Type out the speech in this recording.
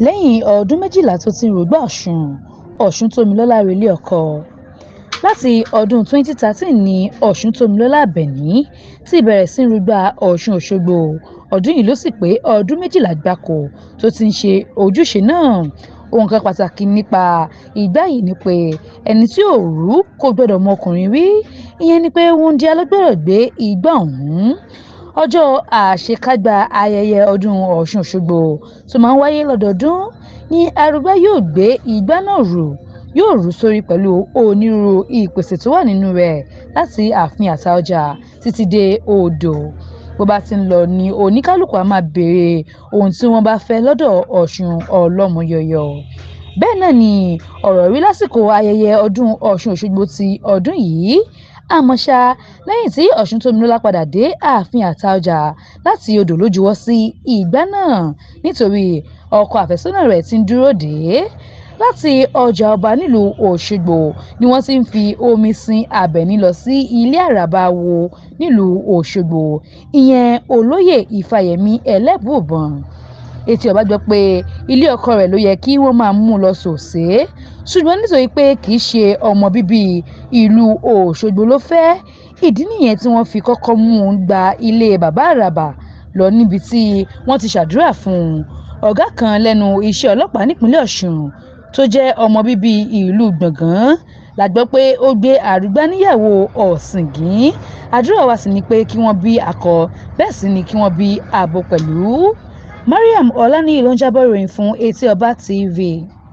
lẹ́yìn ọdún 12 tó ti ń rògbà Ọ̀ṣuntómilọ́lá relé ọkọ. Láti ọdún 2013 ni Ọ̀ṣuntómilọ́lá Àbẹ̀ní ti bẹ̀rẹ̀ sí ń rúgbà Ọ̀ṣun Òṣogbo. Ọdún yìí ló sì pé ọdún 12 gbáko tó ti ń ṣe ojúṣe náà. Ohun kan pàtàkì nípa ìgbà yìí ni pé ẹni tí ò rú kò gbọdọ̀ mọ ọkùnrin rí, ìyẹn ni pé wúńdíá ló gbọdọ̀ gbé igbá ọ̀hún. Ọjọ́ àṣekágbá ayẹyẹ ọdún Ọ̀ṣun Òṣogbo tó máa ń wáyé lọ́dọọdún ni arúgbá yóò gbé igbá náà rù, yóò rù sórí pẹ̀lú onírúurú ìpèsè tó wà nínú rẹ̀ láti ààfin Àtaọ̀jà títí dé odò. Bó bá ti ń lọ ni oníkálùkù á máa béèrè ohun tí wọ́n bá fẹ́ lọ́dọ̀ Ọ̀ṣun ọlọ́mọyọyọ. Bẹ́ẹ̀ náà ni ọ̀rọ̀ rí lásìkò ayẹyẹ ọdún Ọ̀ṣun Òṣogbo ti ọdún yìí. Àmọ́ ṣá, lẹ́yìn tí Ọ̀ṣuntómilọ́lá padà dé ààfin Àtaọ̀jà láti odò ló juwọ́ sí igbá náà nítorí ọkọ àfẹ́sọ́nà rẹ̀ ti ń dúró dè é. Láti ọjà ọba nílùú Òṣogbo ni wọ́n ti ń fi omi sin Àbẹ̀ní lọ sí ilé Àràbáwo nílùú Òṣogbo, ìyẹn olóyè Ifáyẹmí Ẹlẹ́bùúbọn. Etí ọba gbọ́ pé ilé ọkọ rẹ̀ ló yẹ kí wọ́n máa mú lọ sòsé, ṣùgbọ́n nítorí pé kì í ṣe ọmọ bíbí ìlú Òṣogbo ló fẹ́, ìdí nìyẹn tí wọ́n fi kọ́kọ́ mú un gba ilé bàbá Àràbà lọ níbi tí wọ́n ti ṣàdúrà fún un. Ọ̀gá kan lẹ́nu iṣẹ́ ọlọ́pàá nípínlẹ̀ Ọ̀ṣun tó jẹ́ ọmọ bíbí ìlú Gbọ̀ngán la gbọ́ pé ó gbé àrúgbá níyàwó Ọ̀sìngín. Àdúrà wa sì ni pé kí wọ́n bí akọ, bẹ́ẹ̀ sì ni kí wọ́n bí abo pẹ̀lú. Mariam Ọláníyì ló ń jábọ̀ ìròyìn fún Etí Ọba TV.